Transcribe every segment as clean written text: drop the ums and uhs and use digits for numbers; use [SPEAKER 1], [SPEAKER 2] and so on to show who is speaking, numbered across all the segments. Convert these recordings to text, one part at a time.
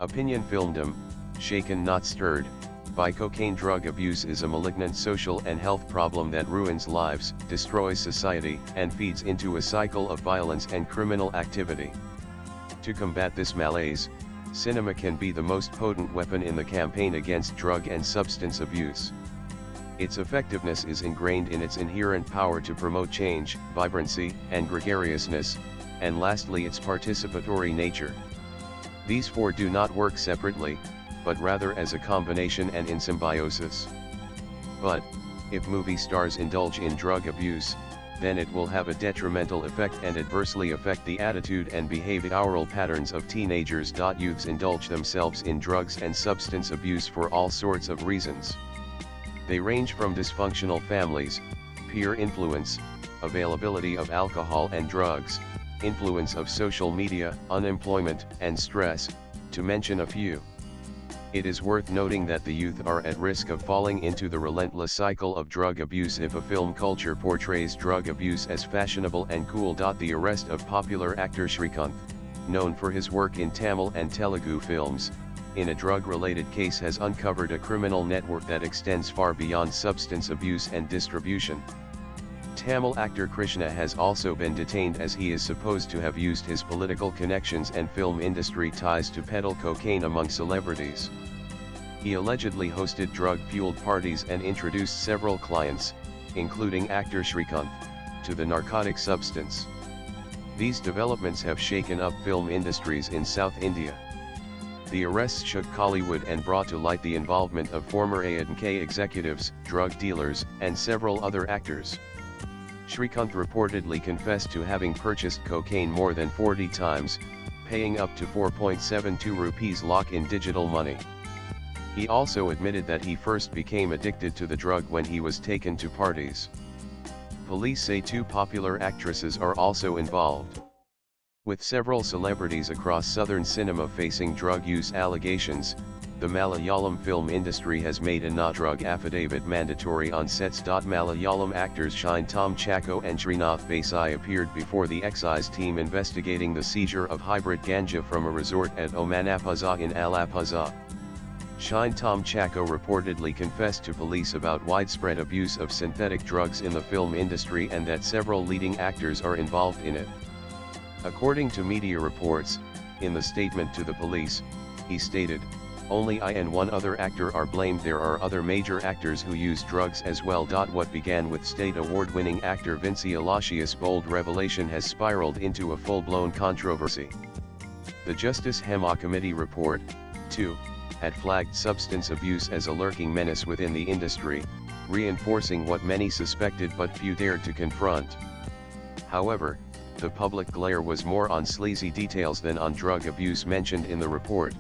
[SPEAKER 1] Opinion Filmdom, shaken not stirred, by cocaine. Drug abuse is a malignant social and health problem that ruins lives, destroys society, and feeds into a cycle of violence and criminal activity. To combat this malaise, cinema can be the most potent weapon in the campaign against drug and substance abuse. Its effectiveness is ingrained in its inherent power to promote change, vibrancy, and gregariousness, and lastly its participatory nature. These four do not work separately, but rather as a combination and in symbiosis. But, if movie stars indulge in drug abuse, then it will have a detrimental effect and adversely affect the attitude and behavioral patterns of teenagers. Youths indulge themselves in drugs and substance abuse for all sorts of reasons. They range from dysfunctional families, peer influence, availability of alcohol and drugs, influence of social media, unemployment, and stress, to mention a few. It is worth noting that the youth are at risk of falling into the relentless cycle of drug abuse if a film culture portrays drug abuse as fashionable and cool. The arrest of popular actor Srikanth, known for his work in Tamil and Telugu films, in a drug-related case has uncovered a criminal network that extends far beyond substance abuse and distribution. Tamil actor Krishna has also been detained as he is supposed to have used his political connections and film industry ties to peddle cocaine among celebrities. He allegedly hosted drug-fueled parties and introduced several clients, including actor Srikanth, to the narcotic substance. These developments have shaken up film industries in South India. The arrests shook Kollywood and brought to light the involvement of former A&K executives, drug dealers, and several other actors. Srikanth reportedly confessed to having purchased cocaine more than 40 times, paying up to 4.72 rupees lakh in digital money. He also admitted that he first became addicted to the drug when he was taken to parties. Police say two popular actresses are also involved. With several celebrities across southern cinema facing drug use allegations, the Malayalam film industry has made a no-drug affidavit mandatory on sets. Malayalam actors Shine Tom Chacko and Srinath Desai appeared before the excise team investigating the seizure of hybrid ganja from a resort at Omanapuzha in Alapuzha. Shine Tom Chacko reportedly confessed to police about widespread abuse of synthetic drugs in the film industry and that several leading actors are involved in it. According to media reports, in the statement to the police, he stated, "Only I and one other actor are blamed. There are other major actors who use drugs as well." What began with state award-winning actor Vincy Alashia's bold revelation has spiraled into a full-blown controversy. The Justice Hema Committee report, too, had flagged substance abuse as a lurking menace within the industry, reinforcing what many suspected but few dared to confront. However, the public glare was more on sleazy details than on drug abuse mentioned in the report.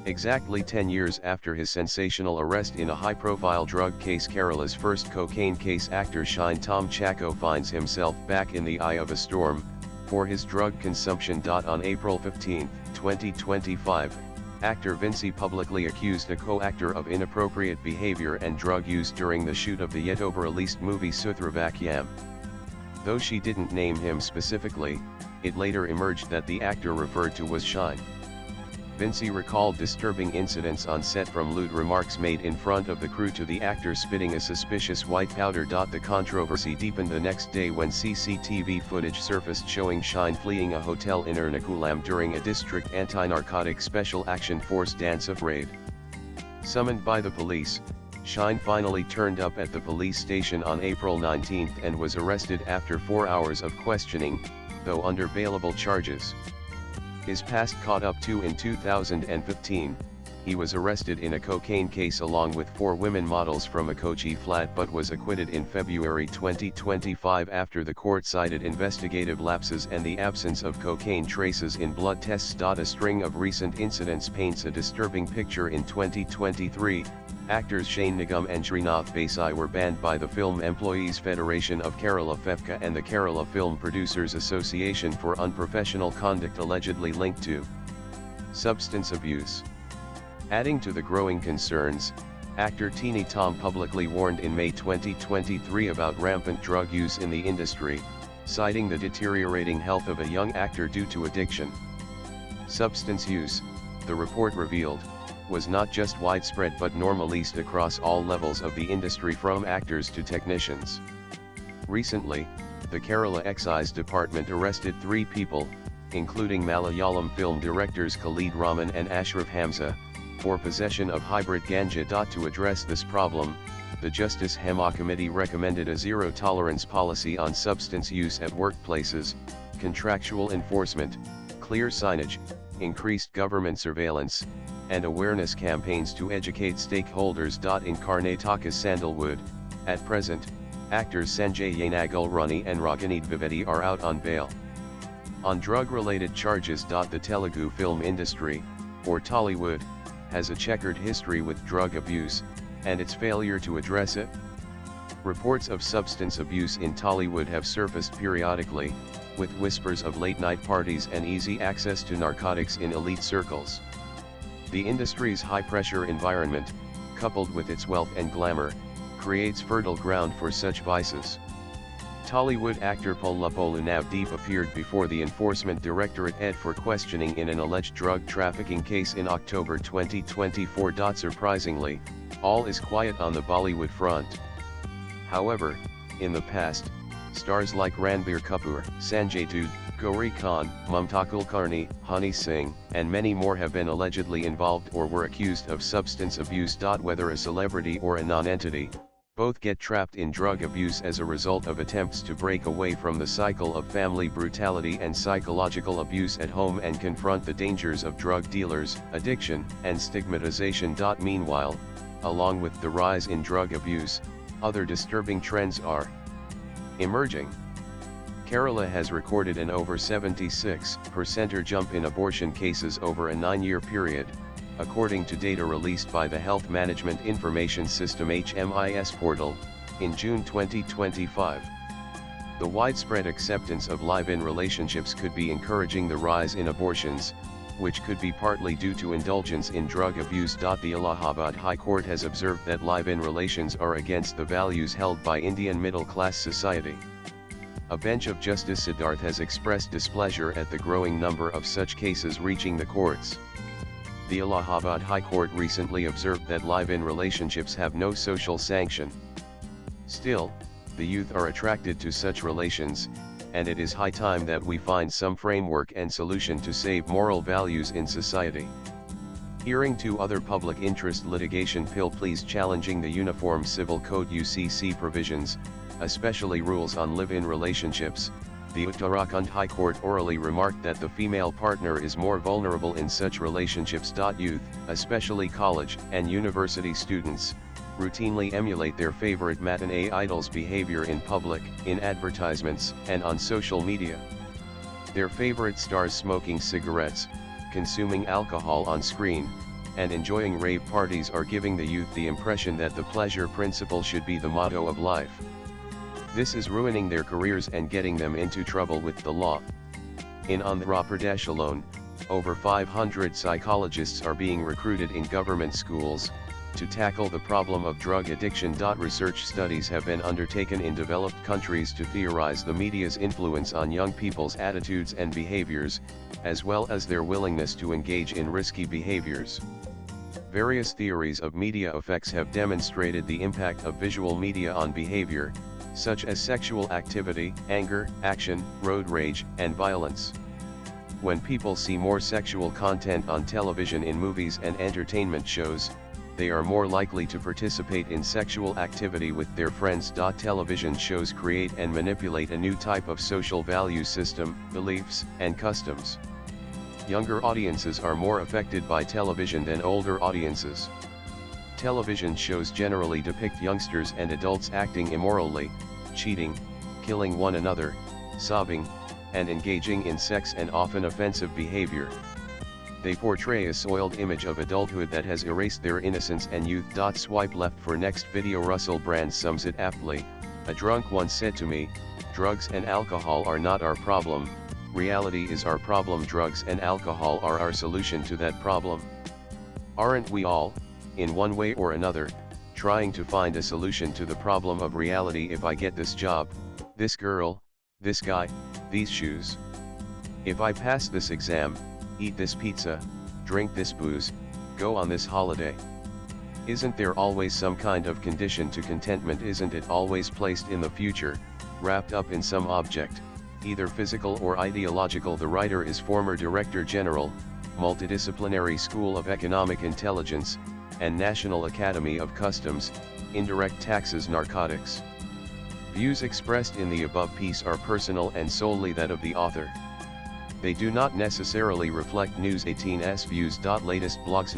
[SPEAKER 1] Exactly 10 years after his sensational arrest in a high-profile drug case, Kerala's first cocaine case, actor Shine Tom Chacko finds himself back in the eye of a storm, for his drug consumption. On April 15, 2025, actor Vincy publicly accused a co-actor of inappropriate behavior and drug use during the shoot of the yet-over-released movie Sutravakyam. Though she didn't name him specifically, it later emerged that the actor referred to was Shine. Vincy recalled disturbing incidents on set, from lewd remarks made in front of the crew to the actor spitting a suspicious white powder. The controversy deepened the next day when CCTV footage surfaced showing Shine fleeing a hotel in Ernakulam during a district anti-narcotic special action force dance-off raid. Summoned by the police, Shine finally turned up at the police station on April 19 and was arrested after 4 hours of questioning, though under bailable charges. His past caught up to in 2015, he was arrested in a cocaine case along with 4 women models from a Kochi flat but was acquitted in February 2025 after the court cited investigative lapses and the absence of cocaine traces in blood tests. A string of recent incidents paints a disturbing picture. In 2023, actors Shane Nigam and Srinath Desai were banned by the Film Employees Federation of Kerala (FEFCA) and the Kerala Film Producers Association for unprofessional conduct allegedly linked to substance abuse. Adding to the growing concerns, actor Teeny Tom publicly warned in May 2023 about rampant drug use in the industry, citing the deteriorating health of a young actor due to addiction. Substance use, the report revealed, was not just widespread but normalized across all levels of the industry from actors to technicians. Recently, the Kerala Excise Department arrested 3 people, including Malayalam film directors Khalid Rahman and Ashraf Hamza, for possession of hybrid ganja. To address this problem, the Justice Hema Committee recommended a zero-tolerance policy on substance use at workplaces, contractual enforcement, clear signage, increased government surveillance, and awareness campaigns to educate stakeholders. In Karnataka's Sandalwood, at present, actors Sanjay Yanagalrani and Ragini Dwivedi are out on bail on drug-related charges. The Telugu film industry, or Tollywood, has a checkered history with drug abuse, and its failure to address it. Reports of substance abuse in Tollywood have surfaced periodically, with whispers of late-night parties and easy access to narcotics in elite circles. The industry's high-pressure environment, coupled with its wealth and glamour, creates fertile ground for such vices. Tollywood actor Pollapolu Navdeep appeared before the Enforcement Directorate for questioning in an alleged drug trafficking case in October 2024. Surprisingly, all is quiet on the Bollywood front. However, in the past, stars like Ranbir Kapoor, Sanjay Dutt, Gauri Khan, Mamta Kulkarni, Honey Singh, and many more have been allegedly involved or were accused of substance abuse. Whether a celebrity or a non-entity, both get trapped in drug abuse as a result of attempts to break away from the cycle of family brutality and psychological abuse at home and confront the dangers of drug dealers, addiction, and stigmatization. Meanwhile, along with the rise in drug abuse, other disturbing trends are emerging. Kerala has recorded an over 76% jump in abortion cases over a 9-year period, according to data released by the Health Management Information System HMIS portal, in June 2025. The widespread acceptance of live-in relationships could be encouraging the rise in abortions, which could be partly due to indulgence in drug abuse. The Allahabad High Court has observed that live-in relations are against the values held by Indian middle-class society. A bench of Justice Siddharth has expressed displeasure at the growing number of such cases reaching the courts. The Allahabad High Court recently observed that live-in relationships have no social sanction. Still, the youth are attracted to such relations, and it is high time that we find some framework and solution to save moral values in society. Hearing 2 other public interest litigation pleas challenging the Uniform Civil Code UCC provisions, especially rules on live-in relationships, the Uttarakhand High Court orally remarked that the female partner is more vulnerable in such relationships. Youth, especially college and university students, routinely emulate their favorite matinee idols' behavior in public, in advertisements, and on social media. Their favorite stars smoking cigarettes, consuming alcohol on screen, and enjoying rave parties are giving the youth the impression that the pleasure principle should be the motto of life. This is ruining their careers and getting them into trouble with the law. In Andhra Pradesh alone, over 500 psychologists are being recruited in government schools to tackle the problem of drug addiction. Research studies have been undertaken in developed countries to theorize the media's influence on young people's attitudes and behaviors, as well as their willingness to engage in risky behaviors. Various theories of media effects have demonstrated the impact of visual media on behavior, such as sexual activity, anger, action, road rage, and violence. When people see more sexual content on television in movies and entertainment shows, they are more likely to participate in sexual activity with their friends. Television shows create and manipulate a new type of social value system, beliefs, and customs. Younger audiences are more affected by television than older audiences. Television shows generally depict youngsters and adults acting immorally, cheating, killing one another, sobbing, and engaging in sex and often offensive behavior. They portray a soiled image of adulthood that has erased their innocence and youth. Swipe left for next video. Russell Brand sums it aptly. A drunk once said to me, "Drugs and alcohol are not our problem, reality is our problem. Drugs and alcohol are our solution to that problem." Aren't we all, in one way or another, trying to find a solution to the problem of reality? If I get this job, this girl, this guy, these shoes. If I pass this exam, eat this pizza, drink this booze, go on this holiday. Isn't there always some kind of condition to contentment? Isn't it always placed in the future, wrapped up in some object, either physical or ideological? The writer is former Director General, Multidisciplinary School of Economic Intelligence, and National Academy of Customs, Indirect Taxes Narcotics. Views expressed in the above piece are personal and solely that of the author. They do not necessarily reflect News 18's views. Latest blogs.